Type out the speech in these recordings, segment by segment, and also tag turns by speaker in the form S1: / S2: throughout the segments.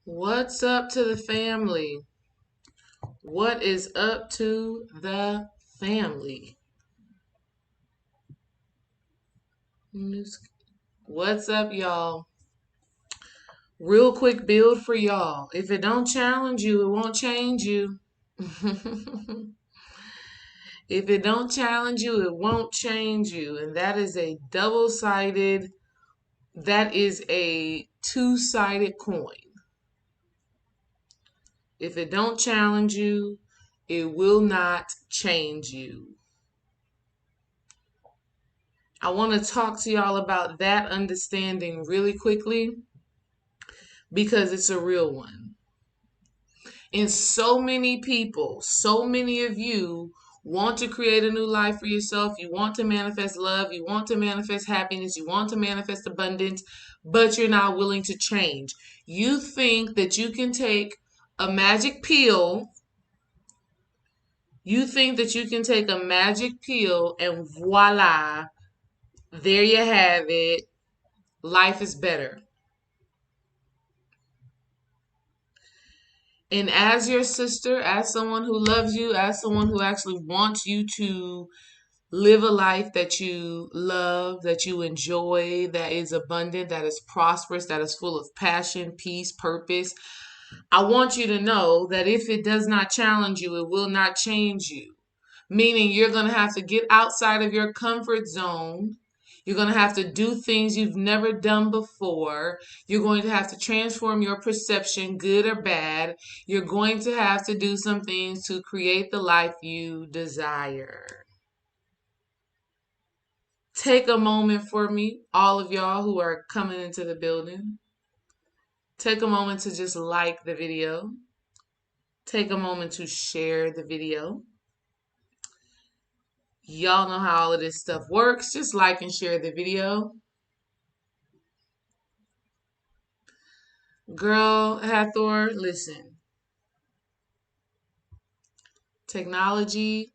S1: What's up to the family? What is up to the family? What's up, y'all? Real quick build for y'all. If it don't challenge you, it won't change you. If it don't challenge you, it won't change you. And that is a double-sided, that is a two-sided coin. If it don't challenge you, it will not change you. I want to talk to y'all about that understanding really quickly because it's a real one. And so many people, so many of you want to create a new life for yourself. You want to manifest love. You want to manifest happiness. You want to manifest abundance, but you're not willing to change. You think that you can take a magic pill. You think that you can take a magic pill and voila, there you have it. Life is better. And as your sister, as someone who loves you, as someone who actually wants you to live a life that you love, that you enjoy, that is abundant, that is prosperous, that is full of passion, peace, purpose, I want you to know that if it does not challenge you, it will not change you. Meaning you're going to have to get outside of your comfort zone. You're going to have to do things you've never done before. You're going to have to transform your perception, good or bad. You're going to have to do some things to create the life you desire. Take a moment for me, all of y'all who are coming into the building. Take a moment to just like the video. Take a moment to share the video. Y'all know how all of this stuff works. Just like and share the video. Girl, Hathor, listen. Technology,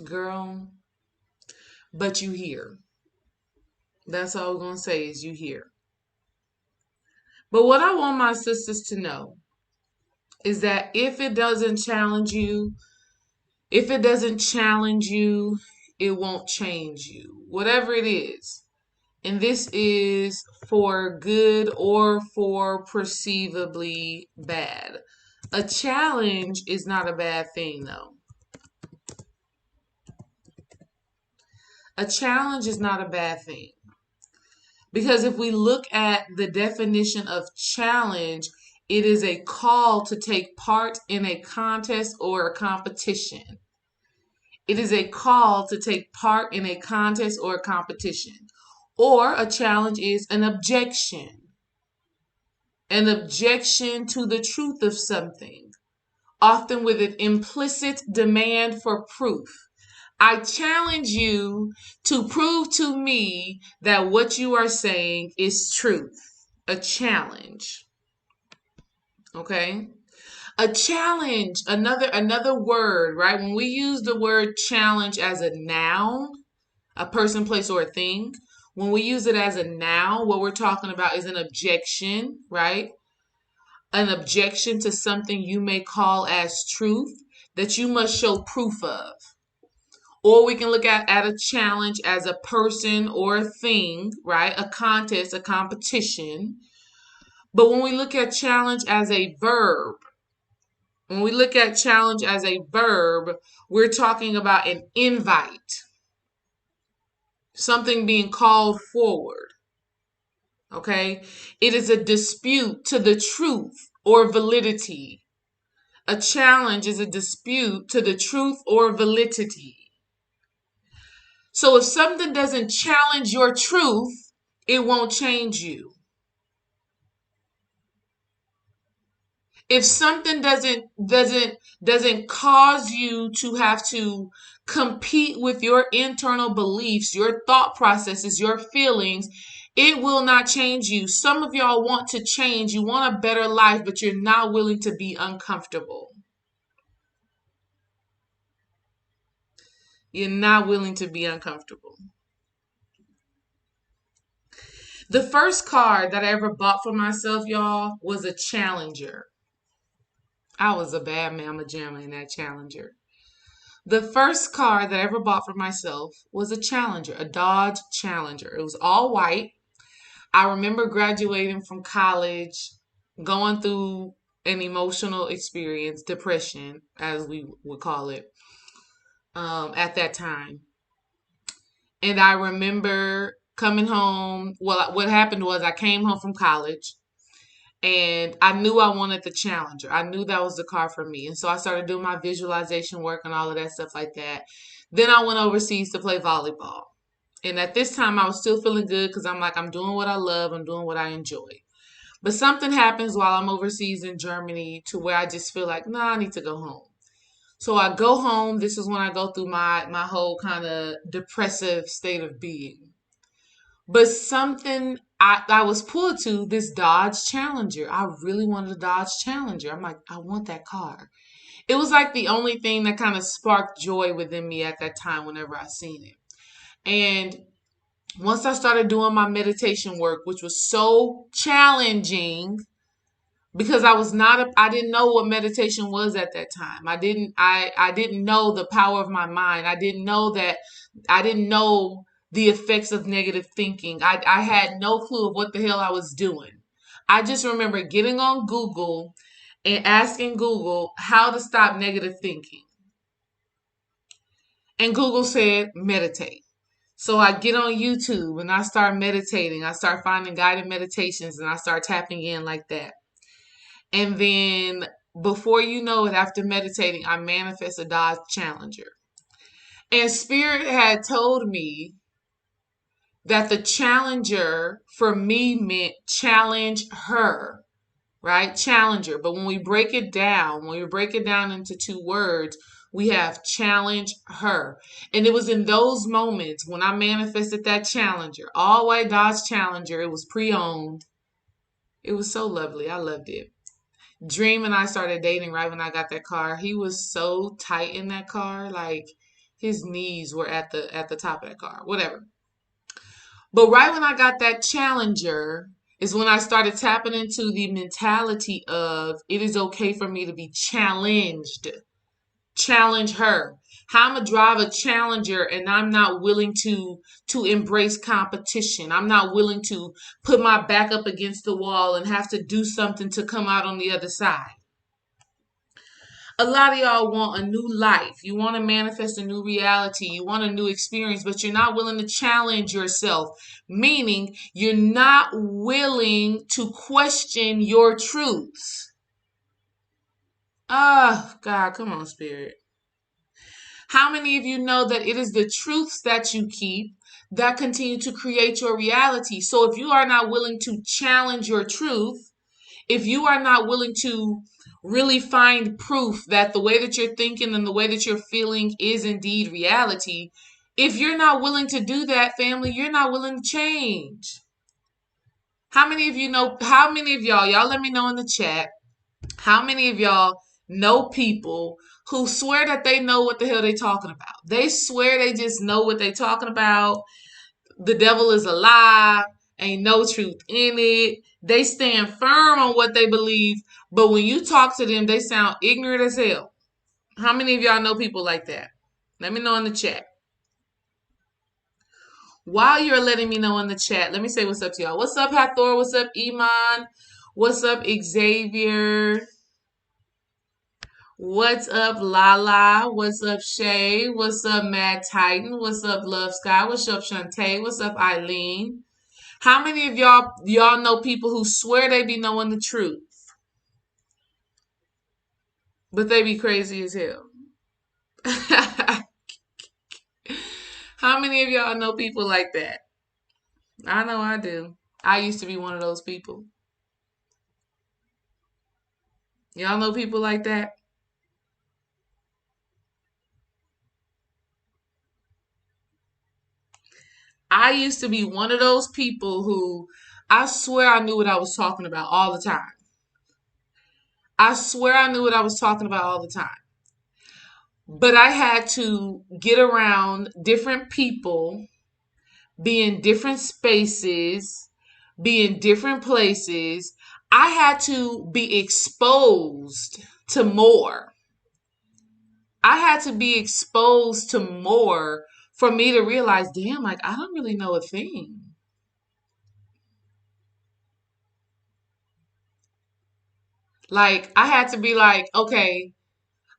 S1: girl, but you here. That's all we're going to say is you here. But what I want my sisters to know is that if it doesn't challenge you, it won't change you. Whatever it is. And this is for good or for perceivably bad. A challenge is not a bad thing, though. A challenge is not a bad thing. Because if we look at the definition of challenge, it is a call to take part in a contest or a competition. It is a call to take part in a contest or a competition. Or a challenge is an objection. An objection to the truth of something, often with an implicit demand for proof. I challenge you to prove to me that what you are saying is truth. A challenge. Okay? A challenge, another word, right? When we use the word challenge as a noun, a person, place, or a thing, when we use it as a noun, what we're talking about is an objection, right? An objection to something you may call as truth that you must show proof of. Or we can look at a challenge as a person or a thing, right? A contest, a competition. But when we look at challenge as a verb, we're talking about an invite, something being called forward. Okay? It is a dispute to the truth or validity. A challenge is a dispute to the truth or validity. So if something doesn't challenge your truth, it won't change you. If something doesn't cause you to have to compete with your internal beliefs, your thought processes, your feelings, it will not change you. Some of y'all want to change. You want a better life, but you're not willing to be uncomfortable. You're not willing to be uncomfortable. The first car that I ever bought for myself, y'all, was a Challenger. I was a bad mama jamma in that Challenger. The first car that I ever bought for myself was a Challenger, a Dodge Challenger. It was all white. I remember graduating from college, going through an emotional experience, depression, as we would call it, at that time. And I remember coming home. Well, what happened was I came home from college and I knew I wanted the Challenger. I knew that was the car for me. And so I started doing my visualization work and all of that stuff like that. Then I went overseas to play volleyball. And at this time, I was still feeling good because I'm like, I'm doing what I love, I'm doing what I enjoy. But something happens while I'm overseas in Germany to where I just feel like, nah, I need to go home. So I go home. This is when I go through my whole kind of depressive state of being. But something I was pulled to this Dodge Challenger. I really wanted a Dodge Challenger. I'm like, I want that car. It was like the only thing that kind of sparked joy within me at that time whenever I seen it. And once I started doing my meditation work, which was so challenging because I didn't know what meditation was at that time. I didn't know the power of my mind. I didn't know the effects of negative thinking. I had no clue of what the hell I was doing. I just remember getting on Google and asking Google how to stop negative thinking. And Google said meditate. So I get on YouTube and I start meditating. I start finding guided meditations and I start tapping in like that. And then before you know it, after meditating, I manifest a Dodge Challenger. And Spirit had told me that the Challenger for me meant challenge her, right? Challenger. But when we break it down, into two words, we have challenge her. And it was in those moments when I manifested that Challenger, all white Dodge Challenger. It was pre-owned. It was so lovely. I loved it. Dream and I started dating right when I got that car. He was so tight in that car, like his knees were at the top of that car. Whatever. But right when I got that Challenger is when I started tapping into the mentality of it is okay for me to be challenged. Challenge her. How I'm gonna drive a Challenger and I'm not willing to embrace competition. I'm not willing to put my back up against the wall and have to do something to come out on the other side. A lot of y'all want a new life. You want to manifest a new reality. You want a new experience, but you're not willing to challenge yourself, meaning you're not willing to question your truths. Oh, God, come on, Spirit. How many of you know that it is the truths that you keep that continue to create your reality? So if you are not willing to challenge your truth, if you are not willing to really find proof that the way that you're thinking and the way that you're feeling is indeed reality, if you're not willing to do that, family, you're not willing to change. How many of you know, how many of y'all let me know in the chat, how many of y'all know people who swear that they know what the hell they talking about? They swear they just know what they talking about. The devil is a lie. Ain't no truth in it. They stand firm on what they believe, but when you talk to them, they sound ignorant as hell. How many of y'all know people like that? Let me know in the chat. While you're letting me know in the chat, let me say what's up to y'all. What's up, Hathor? What's up, Iman? What's up, Xavier? What's up, Lala? What's up, Shay? What's up, Mad Titan? What's up, Love Sky? What's up, Shantae? What's up, Eileen? How many of y'all know people who swear they be knowing the truth, but they be crazy as hell? How many of y'all know people like that? I know I do. I used to be one of those people. Y'all know people like that? I used to be one of those people who I swear I knew what I was talking about all the time. I swear I knew what I was talking about all the time. But I had to get around different people, be in different spaces, be in different places. I had to be exposed to more. I had to be exposed to more for me to realize, damn, like I don't really know a thing. Like I had to be like, okay,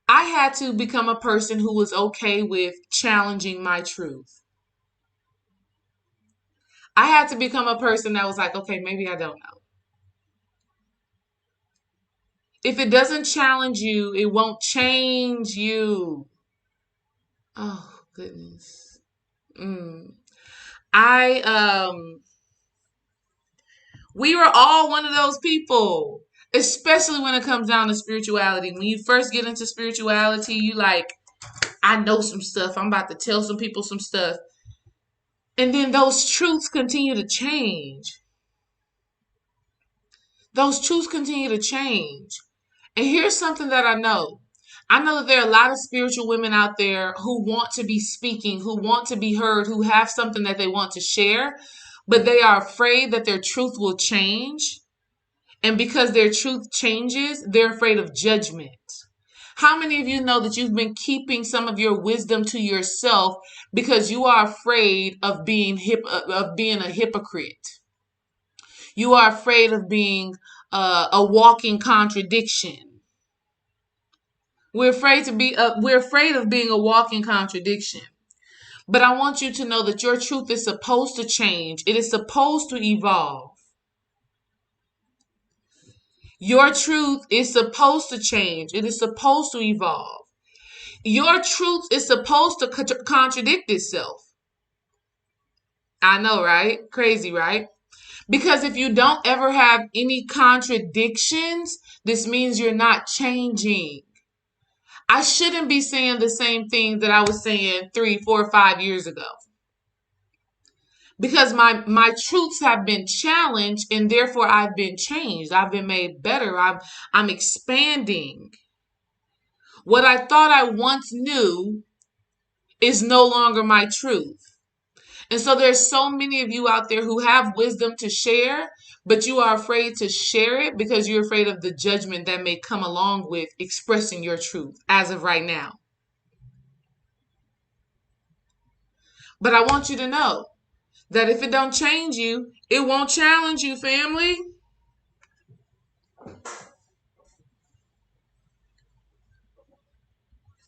S1: I had to become a person who was okay with challenging my truth. I had to become a person that was like, okay, maybe I don't know. If it doesn't challenge you, it won't change you. Oh, goodness. Mm. I We were all one of those people, especially when it comes down to spirituality. When you first get into spirituality, you like, I know some stuff. I'm about to tell some people some stuff. And then those truths continue to change. Those truths continue to change. And here's something that I know. I know that there are a lot of spiritual women out there who want to be speaking, who want to be heard, who have something that they want to share, but they are afraid that their truth will change. And because their truth changes, they're afraid of judgment. How many of you know that you've been keeping some of your wisdom to yourself because you are afraid of being a hypocrite? You are afraid of being a walking contradiction. We're afraid of being a walking contradiction. But I want you to know that your truth is supposed to change. It is supposed to evolve. Your truth is supposed to change. It is supposed to evolve. Your truth is supposed to contradict itself. I know, right? Crazy, right? Because if you don't ever have any contradictions, this means you're not changing. I shouldn't be saying the same thing that I was saying 3, 4, 5 years ago. Because my truths have been challenged and therefore I've been changed. I've been made better. I'm expanding. What I thought I once knew is no longer my truth. And so there's so many of you out there who have wisdom to share, but you are afraid to share it because you're afraid of the judgment that may come along with expressing your truth as of right now. But I want you to know that if it don't change you, it won't challenge you, family.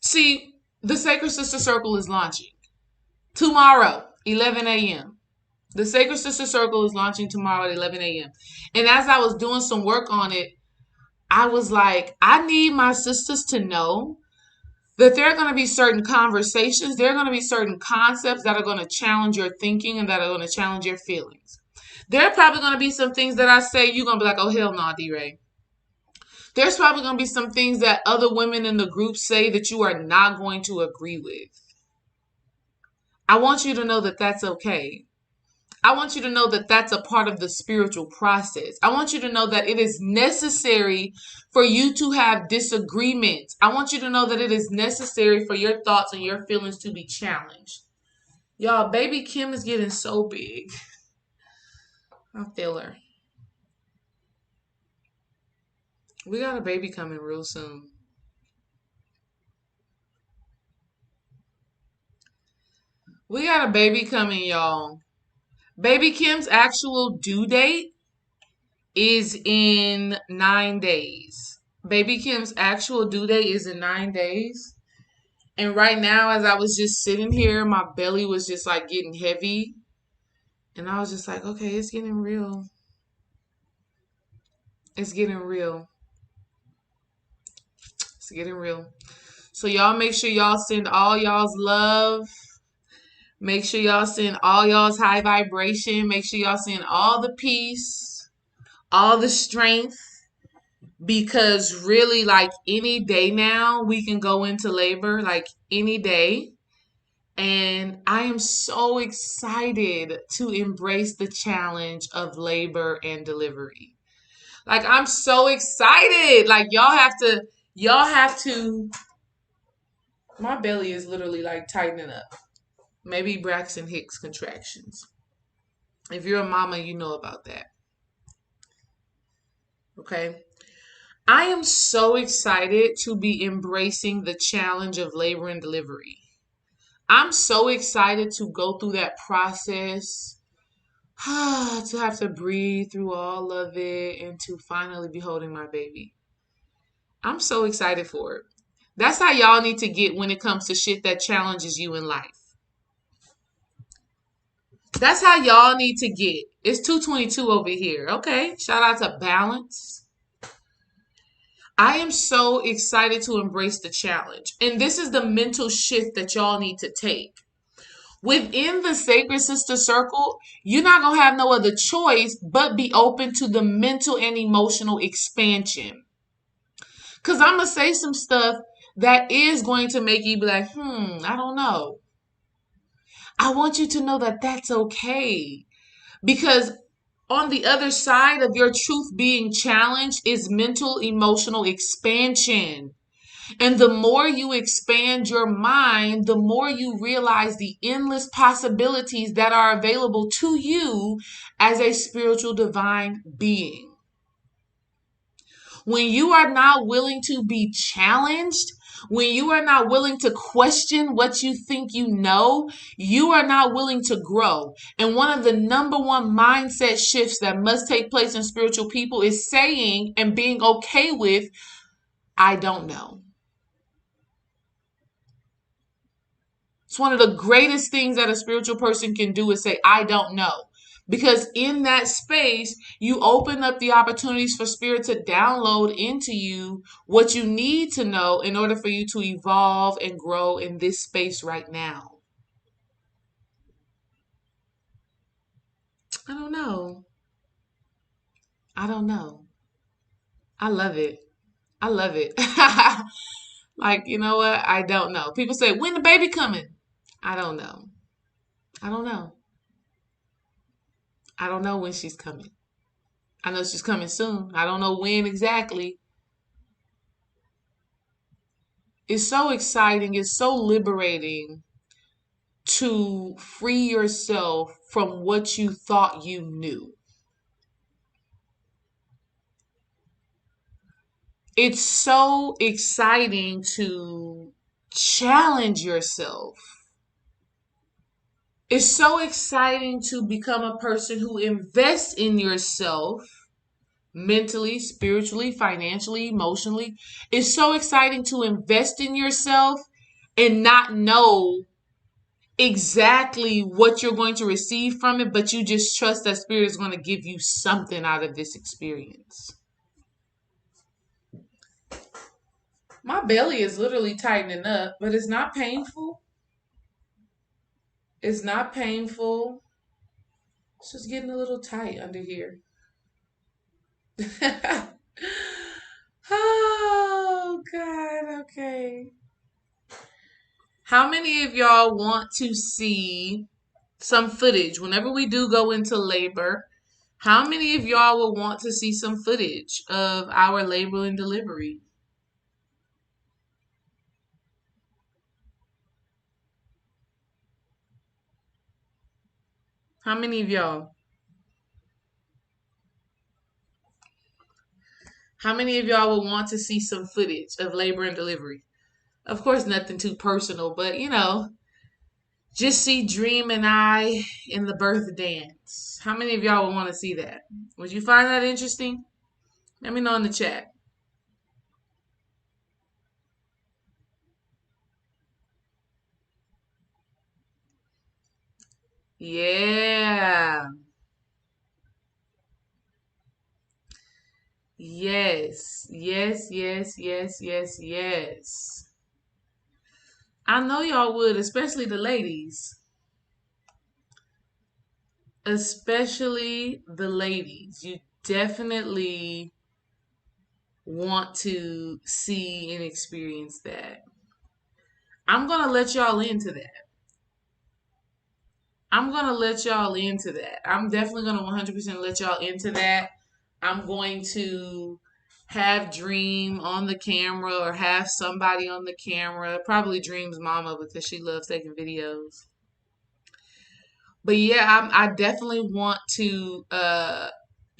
S1: See, the Sacred Sister Circle is launching tomorrow, 11 a.m. The Sacred Sister Circle is launching tomorrow at 11 a.m. And as I was doing some work on it, I was like, I need my sisters to know that there are going to be certain conversations, there are going to be certain concepts that are going to challenge your thinking and that are going to challenge your feelings. There are probably going to be some things that I say, you're going to be like, oh, hell no, D-Ray. There's probably going to be some things that other women in the group say that you are not going to agree with. I want you to know that that's okay. I want you to know that that's a part of the spiritual process. I want you to know that it is necessary for you to have disagreements. I want you to know that it is necessary for your thoughts and your feelings to be challenged. Y'all, baby Kim is getting so big. I feel her. We got a baby coming real soon. We got a baby coming, y'all. Baby Kim's actual due date is in 9 days. Baby Kim's actual due date is in 9 days. And right now, as I was just sitting here, my belly was just like getting heavy. And I was just like, okay, it's getting real. It's getting real. It's getting real. So y'all make sure y'all send all y'all's love. Make sure y'all send all y'all's high vibration. Make sure y'all send all the peace, all the strength. Because really, like any day now, we can go into labor, like any day. And I am so excited to embrace the challenge of labor and delivery. Like I'm so excited. Like y'all have to my belly is literally like tightening up. Maybe Braxton Hicks contractions. If you're a mama, you know about that. Okay. I am so excited to be embracing the challenge of labor and delivery. I'm so excited to go through that process, to have to breathe through all of it and to finally be holding my baby. I'm so excited for it. That's how y'all need to get when it comes to shit that challenges you in life. That's how y'all need to get. It's 222 over here. Okay. Shout out to Balance. I am so excited to embrace the challenge. And this is the mental shift that y'all need to take. Within the Sacred Sister Circle, you're not going to have no other choice but be open to the mental and emotional expansion. Because I'm going to say some stuff that is going to make you be like, I don't know. I want you to know that that's okay. Because on the other side of your truth being challenged is mental, emotional expansion. And the more you expand your mind, the more you realize the endless possibilities that are available to you as a spiritual divine being. When you are not willing to be challenged, when you are not willing to question what you think you know, you are not willing to grow. And one of the number one mindset shifts that must take place in spiritual people is saying and being okay with, I don't know. It's one of the greatest things that a spiritual person can do is say, I don't know. Because in that space, you open up the opportunities for spirit to download into you what you need to know in order for you to evolve and grow in this space right now. I don't know. I don't know. I love it. I love it. Like, you know what? I don't know. People say, when the baby coming? I don't know. I don't know. I don't know when she's coming. I know she's coming soon. I don't know when exactly. It's so exciting. It's so liberating to free yourself from what you thought you knew. It's so exciting to challenge yourself. It's so exciting to become a person who invests in yourself mentally, spiritually, financially, emotionally. It's so exciting to invest in yourself and not know exactly what you're going to receive from it, but you just trust that spirit is going to give you something out of this experience. My belly is literally tightening up, but it's not painful. It's not painful. It's just getting a little tight under here. Oh, God. Okay. How many of y'all want to see some footage whenever we do go into labor? How many of y'all will want to see some footage of our labor and delivery? How many of y'all? How many of y'all will want to see some footage of labor and delivery? Of course, nothing too personal, but just see Dream and I in the birth dance. How many of y'all would want to see that? Would you find that interesting? Let me know in the chat. Yeah. Yes. Yes, yes, yes, yes, yes. I know y'all would, especially the ladies. Especially the ladies. You definitely want to see and experience that. I'm going to let y'all into that. I'm going to let y'all into that. I'm definitely going to 100% let y'all into that. I'm going to have Dream on the camera or have somebody on the camera. Probably Dream's mama because she loves taking videos. But yeah, I definitely want to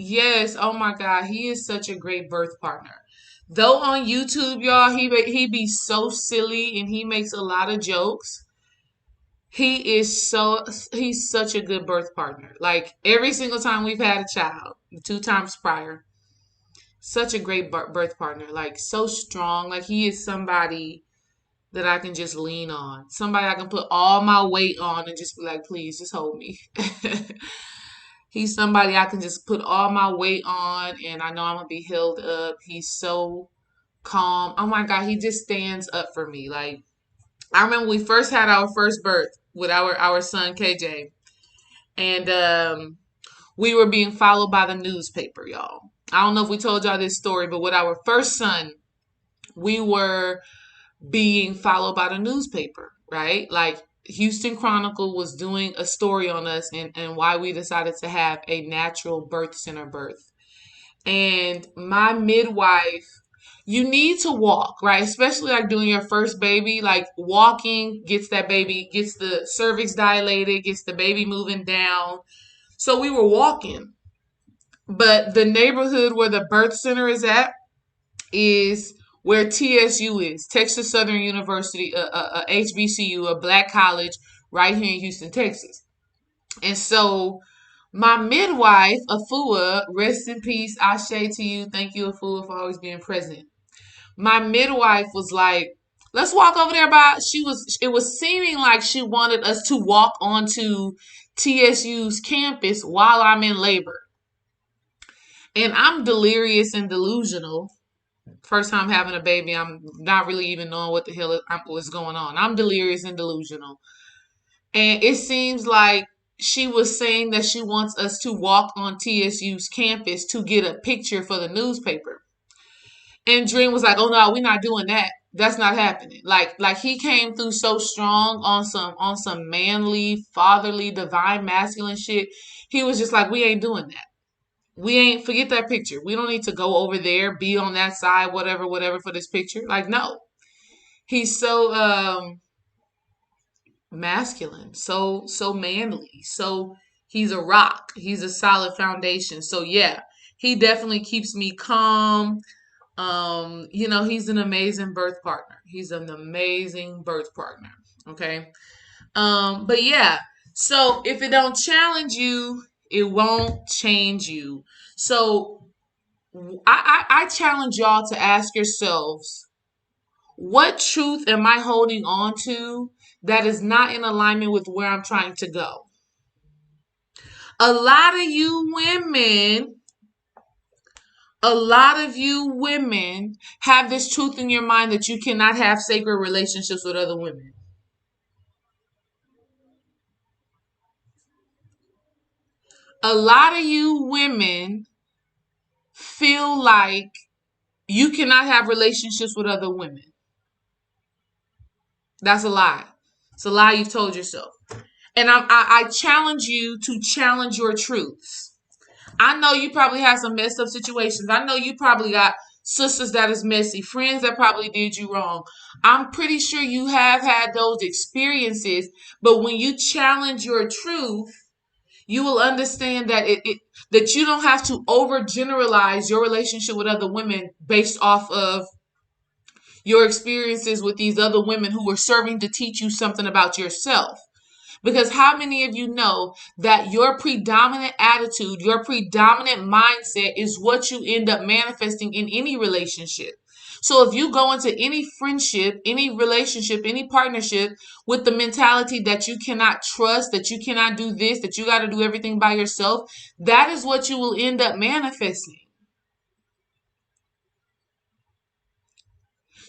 S1: Yes, oh my God, he is such a great birth partner. Though on YouTube, y'all, he be so silly and he makes a lot of jokes. He's such a good birth partner. Like every single time we've had a child, two times prior, such a great birth partner. Like so strong. Like he is somebody that I can just lean on. Somebody I can put all my weight on and just be like, please, just hold me. He's somebody I can just put all my weight on and I know I'm gonna be held up. He's so calm. Oh my God, he just stands up for me. Like I remember we first had our first birth with our son KJ, and we were being followed by the newspaper, y'all. I don't know if we told y'all this story, but with our first son, we were being followed by the newspaper, right? Like Houston Chronicle was doing a story on us and why we decided to have a natural birth center birth. And my midwife, you need to walk, right? Especially like doing your first baby, like walking gets that baby, gets the cervix dilated, gets the baby moving down. So we were walking, but the neighborhood where the birth center is where TSU is, Texas Southern University, a HBCU, a black college right here in Houston, Texas. And so my midwife, Afua, rest in peace, Ashe to you. Thank you, Afua, for always being present. My midwife was like, let's walk over there it was seeming like she wanted us to walk onto TSU's campus while I'm in labor. And I'm delirious and delusional. First time having a baby, I'm not really even knowing what the hell was going on. I'm delirious and delusional. And it seems like she was saying that she wants us to walk on TSU's campus to get a picture for the newspaper. And Dream was like, "Oh no, we're not doing that. That's not happening." Like he came through so strong on some manly, fatherly, divine masculine shit. He was just like, "We ain't doing that. We ain't forget that picture. We don't need to go over there, be on that side, whatever for this picture." Like no. He's so masculine, so manly. So he's a rock. He's a solid foundation. So yeah, he definitely keeps me calm. He's an amazing birth partner. He's an amazing birth partner. Okay. But yeah, so if it don't challenge you, it won't change you. So I challenge y'all to ask yourselves, what truth am I holding on to that is not in alignment with where I'm trying to go? A lot of you women a lot of you women have this truth in your mind that you cannot have sacred relationships with other women. A lot of you women feel like you cannot have relationships with other women. That's a lie. It's a lie you've told yourself. And I challenge you to challenge your truths. I know you probably had some messed up situations. I know you probably got sisters that is messy, friends that probably did you wrong. I'm pretty sure you have had those experiences, but when you challenge your truth, you will understand that that you don't have to overgeneralize your relationship with other women based off of your experiences with these other women who were serving to teach you something about yourself. Because how many of you know that your predominant attitude, your predominant mindset is what you end up manifesting in any relationship? So if you go into any friendship, any relationship, any partnership with the mentality that you cannot trust, that you cannot do this, that you got to do everything by yourself, that is what you will end up manifesting.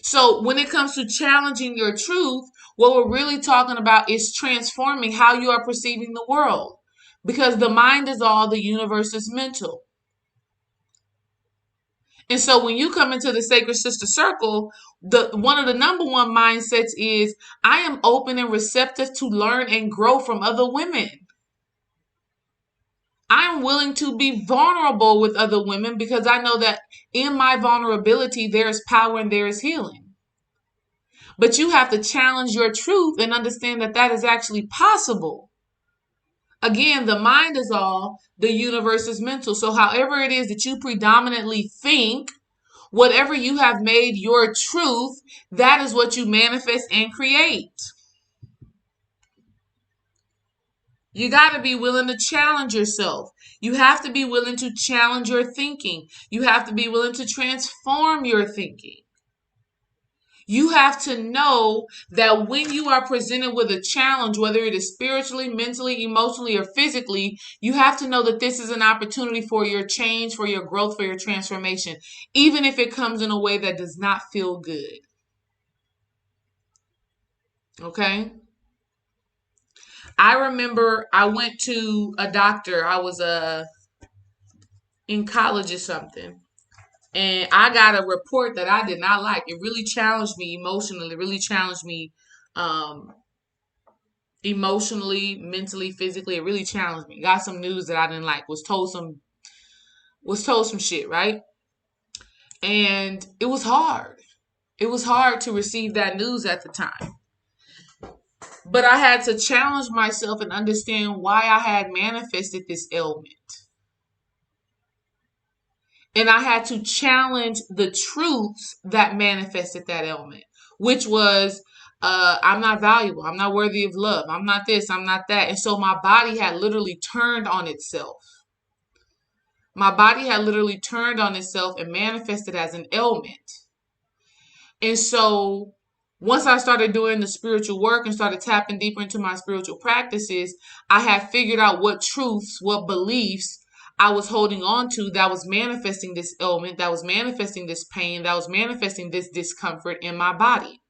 S1: So when it comes to challenging your truth, what we're really talking about is transforming how you are perceiving the world. Because the mind is all, the universe is mental. And so when you come into the Sacred Sister Circle, one of the number one mindsets is I am open and receptive to learn and grow from other women. I'm willing to be vulnerable with other women because I know that in my vulnerability, there is power and there is healing. But you have to challenge your truth and understand that that is actually possible. Again, the mind is all, the universe is mental. So however it is that you predominantly think, whatever you have made your truth, that is what you manifest and create. You got to be willing to challenge yourself. You have to be willing to challenge your thinking. You have to be willing to transform your thinking. You have to know that when you are presented with a challenge, whether it is spiritually, mentally, emotionally, or physically, you have to know that this is an opportunity for your change, for your growth, for your transformation, even if it comes in a way that does not feel good. Okay? I remember I went to a doctor. I was in college or something. And I got a report that I did not like. It really challenged me emotionally. It really challenged me um, emotionally, mentally, physically. It really challenged me. Got some news that I didn't like. Was told some shit, right? And it was hard. It was hard to receive that news at the time. But I had to challenge myself and understand why I had manifested this ailment. And I had to challenge the truths that manifested that ailment, which was, I'm not valuable. I'm not worthy of love. I'm not this. I'm not that. And so my body had literally turned on itself. My body had literally turned on itself and manifested as an ailment. And so once I started doing the spiritual work and started tapping deeper into my spiritual practices, I had figured out what truths, what beliefs I was holding on to that was manifesting this ailment, that was manifesting this pain, that was manifesting this discomfort in my body.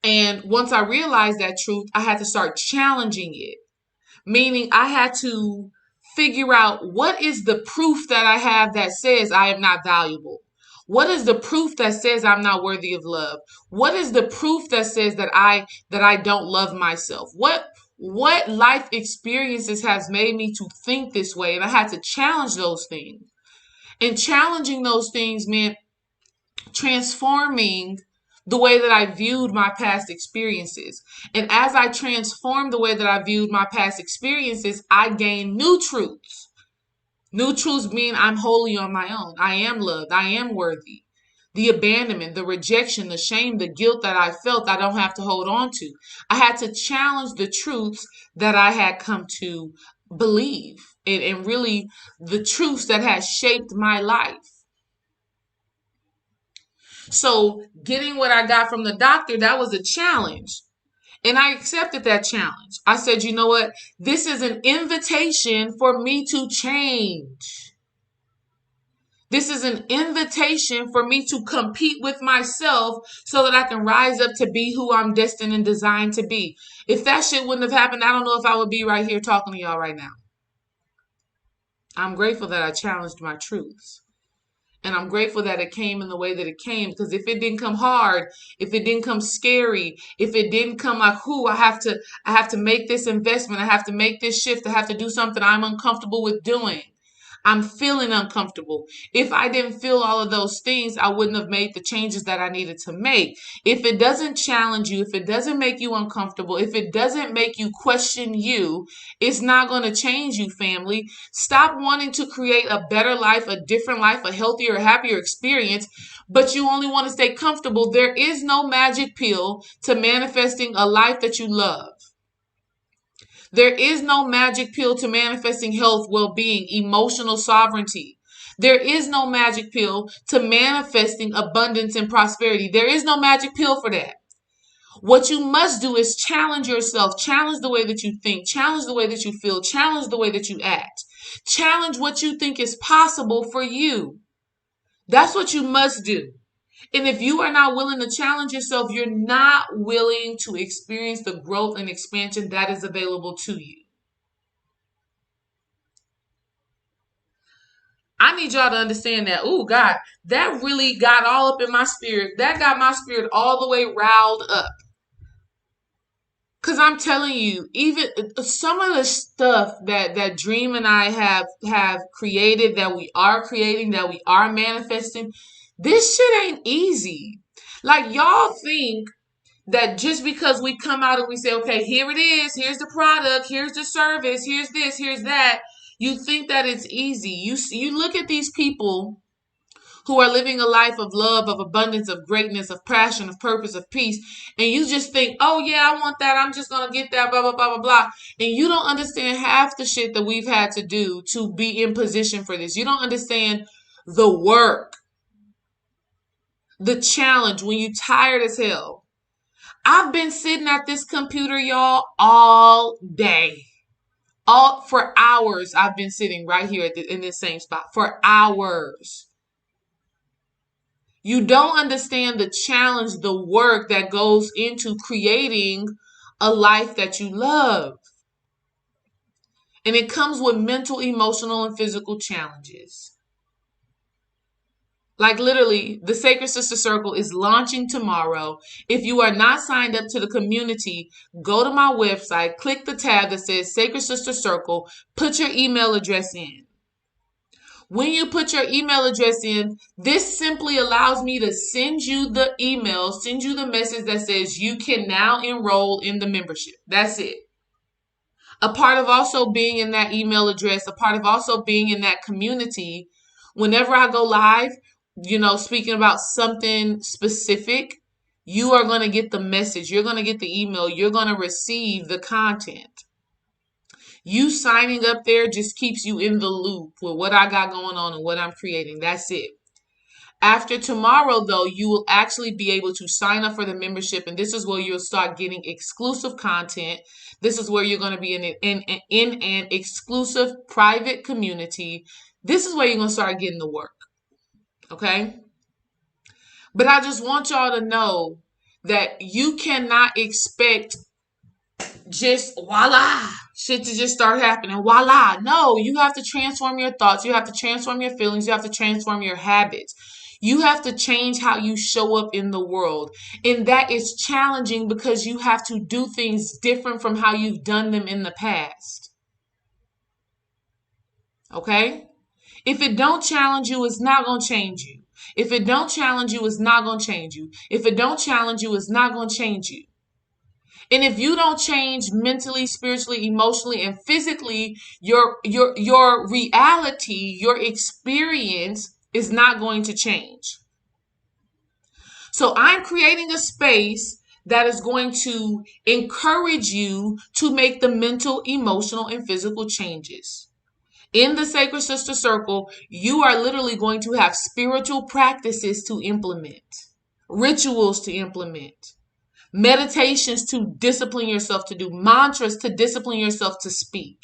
S1: And once I realized that truth, I had to start challenging it, meaning I had to figure out what is the proof that I have that says I am not valuable. What is the proof that says I'm not worthy of love? What is the proof that says that I don't love myself? What life experiences has made me to think this way? And I had to challenge those things. And challenging those things meant transforming the way that I viewed my past experiences. And as I transformed the way that I viewed my past experiences, I gained new truths. New truths mean I'm wholly on my own. I am loved. I am worthy. The abandonment, the rejection, the shame, the guilt that I felt, I don't have to hold on to. I had to challenge the truths that I had come to believe, and really the truths that had shaped my life. So getting what I got from the doctor, that was a challenge. And I accepted that challenge. I said, you know what? This is an invitation for me to change. This is an invitation for me to compete with myself so that I can rise up to be who I'm destined and designed to be. If that shit wouldn't have happened, I don't know if I would be right here talking to y'all right now. I'm grateful that I challenged my truths. And I'm grateful that it came in the way that it came, because if it didn't come hard, if it didn't come scary, if it didn't come like, I have to make this investment, I have to make this shift, I have to do something I'm uncomfortable with doing. I'm feeling uncomfortable. If I didn't feel all of those things, I wouldn't have made the changes that I needed to make. If it doesn't challenge you, if it doesn't make you uncomfortable, if it doesn't make you question you, it's not going to change you, family. Stop wanting to create a better life, a different life, a healthier, happier experience, but you only want to stay comfortable. There is no magic pill to manifesting a life that you love. There is no magic pill to manifesting health, well-being, emotional sovereignty. There is no magic pill to manifesting abundance and prosperity. There is no magic pill for that. What you must do is challenge yourself, challenge the way that you think, challenge the way that you feel, challenge the way that you act, challenge what you think is possible for you. That's what you must do. And if you are not willing to challenge yourself, you're not willing to experience the growth and expansion that is available to you. I need y'all to understand that. Oh, God, that really got all up in my spirit. That got my spirit all the way riled up. Because I'm telling you, even some of the stuff that Dream and I have created, that we are creating, that we are manifesting, this shit ain't easy. Like, y'all think that just because we come out and we say, okay, here it is, here's the product, here's the service, here's this, here's that, you think that it's easy. You look at these people who are living a life of love, of abundance, of greatness, of passion, of purpose, of peace, and you just think, oh yeah, I want that, I'm just gonna get that, blah, blah, blah, blah, blah. And you don't understand half the shit that we've had to do to be in position for this. You don't understand the work, the challenge when you're tired as hell. I've been sitting at this computer, y'all, all day. All for hours. I've been sitting right here in this same spot for hours. You don't understand the challenge, the work that goes into creating a life that you love. And it comes with mental, emotional, and physical challenges. Like literally, the Sacred Sister Circle is launching tomorrow. If you are not signed up to the community, go to my website, click the tab that says Sacred Sister Circle, put your email address in. When you put your email address in, this simply allows me to send you the email, send you the message that says you can now enroll in the membership. That's it. A part of also being in that email address, a part of also being in that community, whenever I go live, speaking about something specific, you are going to get the message. You're going to get the email. You're going to receive the content. You signing up there just keeps you in the loop with what I got going on and what I'm creating. That's it. After tomorrow, though, you will actually be able to sign up for the membership, and this is where you'll start getting exclusive content. This is where you're going to be in an exclusive private community. This is where you're going to start getting the work. Okay? But I just want y'all to know that you cannot expect just voila, shit to just start happening. Voila. No, you have to transform your thoughts. You have to transform your feelings. You have to transform your habits. You have to change how you show up in the world. And that is challenging because you have to do things different from how you've done them in the past. Okay? If it don't challenge you, it's not going to change you. If it don't challenge you, it's not going to change you. If it don't challenge you, it's not going to change you. And if you don't change mentally, spiritually, emotionally, and physically, your reality, your experience is not going to change. So I'm creating a space that is going to encourage you to make the mental, emotional, and physical changes. In the Sacred Sister Circle, you are literally going to have spiritual practices to implement, rituals to implement, meditations to discipline yourself to do, mantras to discipline yourself to speak,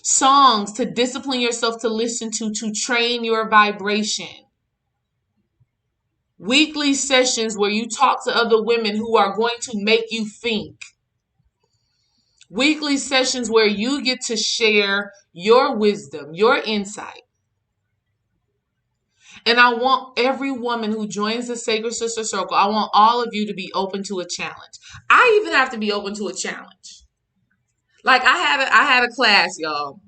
S1: songs to discipline yourself to listen to train your vibration, weekly sessions where you talk to other women who are going to make you think, weekly sessions where you get to share your wisdom, your insight. And I want every woman who joins the Sacred Sister Circle, I want all of you to be open to a challenge. I even have to be open to a challenge. Like I had a class, y'all.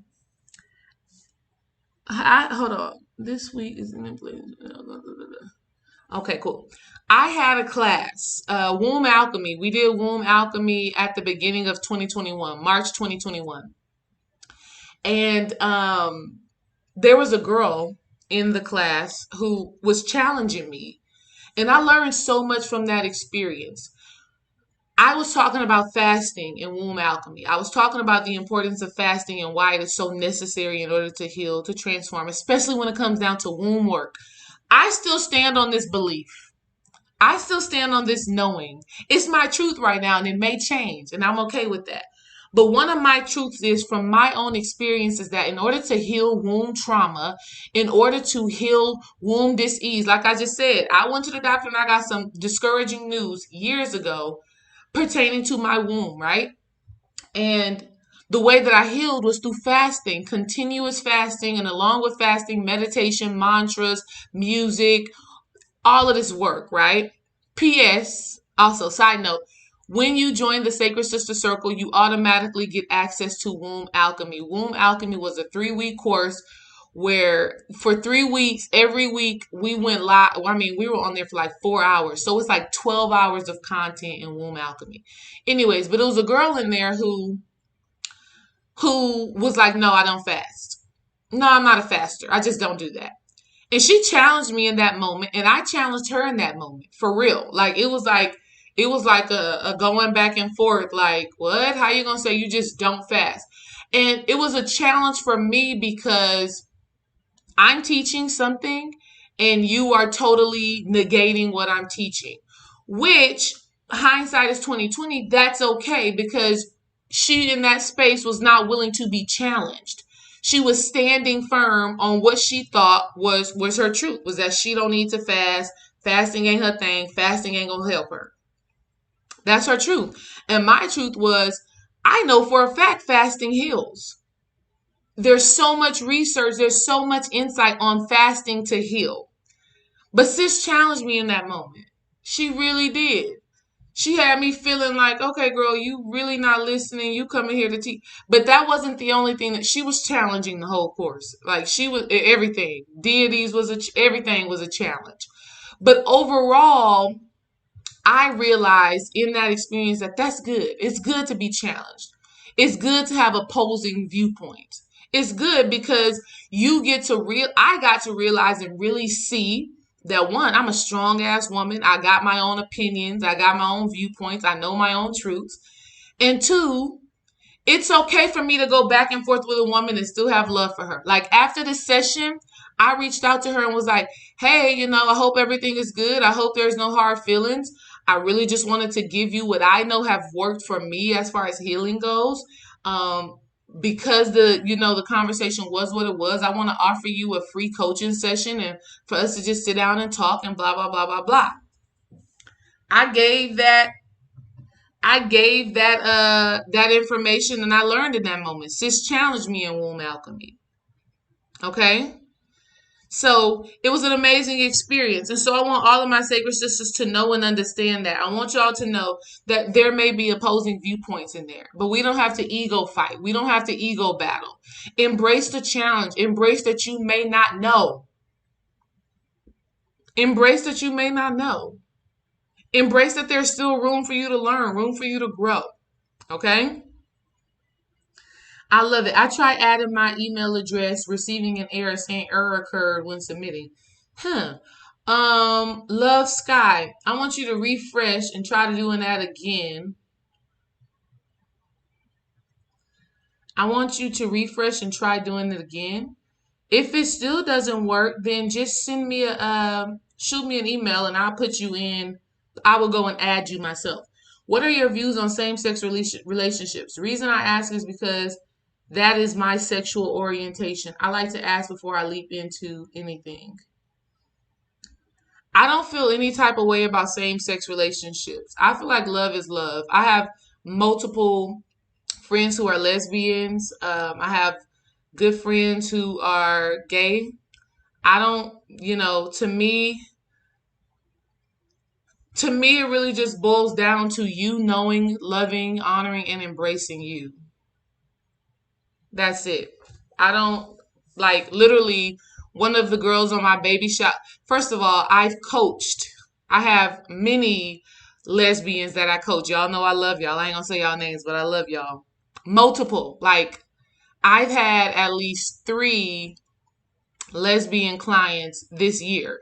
S1: Hold on. This week is okay, cool. I had a class, Womb Alchemy. We did Womb Alchemy at the beginning of 2021, March 2021. And there was a girl in the class who was challenging me. And I learned so much from that experience. I was talking about fasting in Womb Alchemy. I was talking about the importance of fasting and why it is so necessary in order to heal, to transform, especially when it comes down to womb work. I still stand on this belief. I still stand on this knowing. It's my truth right now, and it may change, and I'm okay with that. But one of my truths is from my own experience is that in order to heal womb trauma, in order to heal womb dis-ease, like I just said, I went to the doctor and I got some discouraging news years ago pertaining to my womb, right? And the way that I healed was through fasting, continuous fasting, and along with fasting, meditation, mantras, music, all of this work, right? P.S. Also, side note, when you join the Sacred Sister Circle, you automatically get access to Womb Alchemy. Womb Alchemy was a 3-week course where for 3 weeks, every week we went live. I mean, we were on there for like 4 hours. So it's like 12 hours of content in womb alchemy. Anyways, but it was a girl in there who was like, no, I don't fast. No, I'm not a faster. I just don't do that. And she challenged me in that moment, and I challenged her in that moment for real. Like it was like a going back and forth. Like, what? How you gonna say you just don't fast? And it was a challenge for me because I'm teaching something and you are totally negating what I'm teaching, which hindsight is 2020. That's okay because she in that space was not willing to be challenged. She was standing firm on what she thought was her truth, was that she don't need to fast. Fasting ain't her thing. Fasting ain't gonna help her. That's her truth. And my truth was, I know for a fact fasting heals. There's so much research, there's so much insight on fasting to heal. But sis challenged me in that moment. She really did. She had me feeling like, okay, girl, you really not listening. You coming here to teach. But that wasn't the only thing that she was challenging the whole course. Like she was everything. Deities everything was a challenge. But overall, I realized in that experience that that's good. It's good to be challenged. It's good to have opposing viewpoints. It's good because I got to realize and really see that one, I'm a strong ass woman. I got my own opinions. I got my own viewpoints. I know my own truths. And two, it's okay for me to go back and forth with a woman and still have love for her. Like after the session, I reached out to her and was like, hey, I hope everything is good. I hope there's no hard feelings. I really just wanted to give you what I know have worked for me as far as healing goes. Because the conversation was what it was, I want to offer you a free coaching session and for us to just sit down and talk and blah, blah, blah, blah, blah. I gave that that information and I learned in that moment. Sis challenged me in womb alchemy. Okay? So it was an amazing experience. And so I want all of my sacred sisters to know and understand that. I want y'all to know that there may be opposing viewpoints in there, but we don't have to ego fight. We don't have to ego battle. Embrace the challenge. Embrace that you may not know. Embrace that you may not know. Embrace that there's still room for you to learn, room for you to grow. Okay? I love it. I tried adding my email address, receiving an error saying error occurred when submitting. Love Sky. I want you to refresh and try doing that again. I want you to refresh and try doing it again. If it still doesn't work, then just shoot me an email and I'll put you in. I will go and add you myself. What are your views on same-sex relationships? The reason I ask is because that is my sexual orientation. I like to ask before I leap into anything. I don't feel any type of way about same-sex relationships. I feel like love is love. I have multiple friends who are lesbians. I have good friends who are gay. I don't, to me, it really just boils down to you knowing, loving, honoring, and embracing you. That's it. I don't literally one of the girls on my baby shop. First of all, I've coached. I have many lesbians that I coach. Y'all know I love y'all. I ain't gonna say y'all names, but I love y'all. Multiple. I've had at least 3 lesbian clients this year.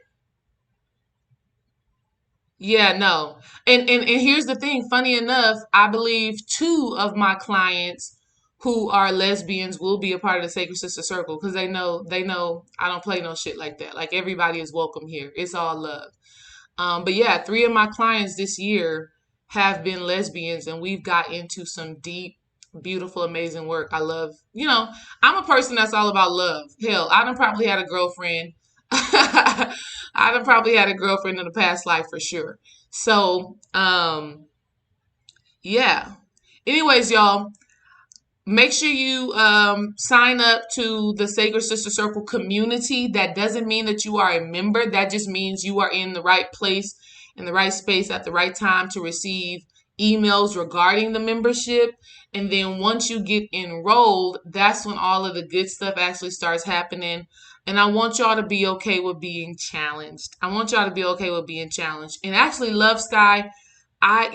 S1: Yeah, no. And here's the thing, funny enough, I believe 2 of my clients who are lesbians will be a part of the Sacred Sister Circle because they know I don't play no shit like that. Like everybody is welcome here. It's all love. But yeah, 3 of my clients this year have been lesbians and we've got into some deep, beautiful, amazing work. I love, I'm a person that's all about love. Hell, I done probably had a girlfriend. I done probably had a girlfriend in a past life for sure. So, yeah. Anyways, y'all, make sure you sign up to the Sacred Sister Circle community. That doesn't mean that you are a member. That just means you are in the right place, in the right space at the right time to receive emails regarding the membership. And then once you get enrolled, that's when all of the good stuff actually starts happening. And I want y'all to be okay with being challenged. I want y'all to be okay with being challenged. And actually, Love Sky, I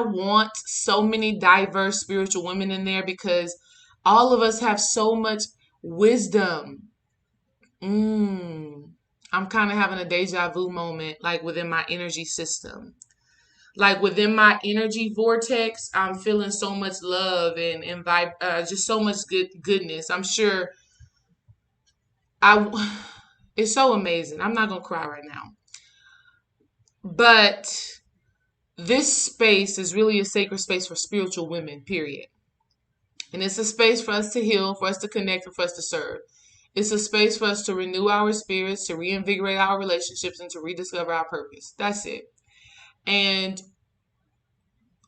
S1: want so many diverse spiritual women in there because all of us have so much wisdom. I'm kind of having a deja vu moment, like within my energy system. Like within my energy vortex, I'm feeling so much love and just so much goodness. I'm sure I it's so amazing. I'm not gonna cry right now. But this space is really a sacred space for spiritual women, period. And it's a space for us to heal, for us to connect, and for us to serve. It's a space for us to renew our spirits, to reinvigorate our relationships, and to rediscover our purpose. That's it. And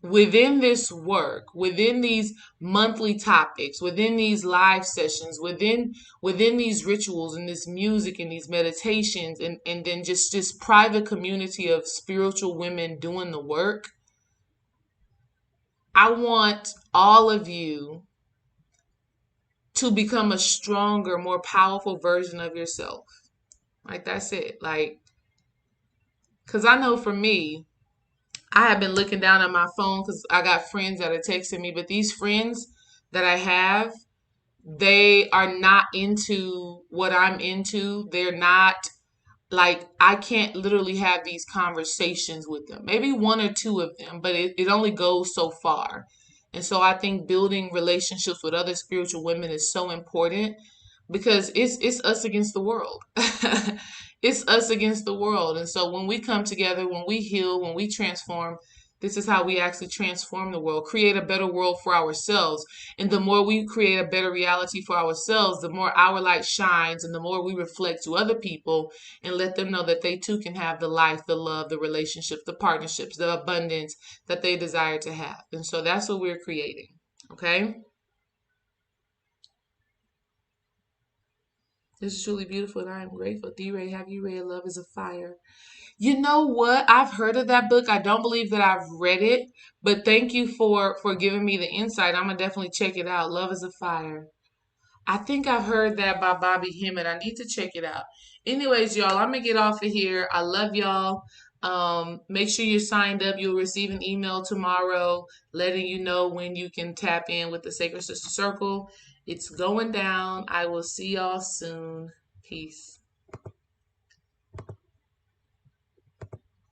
S1: within this work, within these monthly topics, within these live sessions, within these rituals and this music and these meditations and then just this private community of spiritual women doing the work, I want all of you to become a stronger, more powerful version of yourself. Like that's it. Like, cause I know for me, I have been looking down at my phone because I got friends that are texting me, but these friends that I have, they are not into what I'm into. They're not like, I can't literally have these conversations with them. Maybe one or two of them, but it only goes so far. And so I think building relationships with other spiritual women is so important because it's us against the world. It's us against the world. And so when we come together, when we heal, when we transform, this is how we actually transform the world, create a better world for ourselves. And the more we create a better reality for ourselves, the more our light shines and the more we reflect to other people and let them know that they too can have the life, the love, the relationships, the partnerships, the abundance that they desire to have. And so that's what we're creating. Okay? This is truly beautiful and I am grateful. D-Ray, have you read Love is a Fire? You know what? I've heard of that book. I don't believe that I've read it, but thank you for giving me the insight. I'm gonna definitely check it out. Love is a Fire. I think I've heard that by Bobby Hemmett. I need to check it out. Anyways, y'all, I'm gonna get off of here. I love y'all. Make sure you're signed up. You'll receive an email tomorrow letting you know when you can tap in with the Sacred Sister Circle. It's going down. I will see y'all soon. Peace.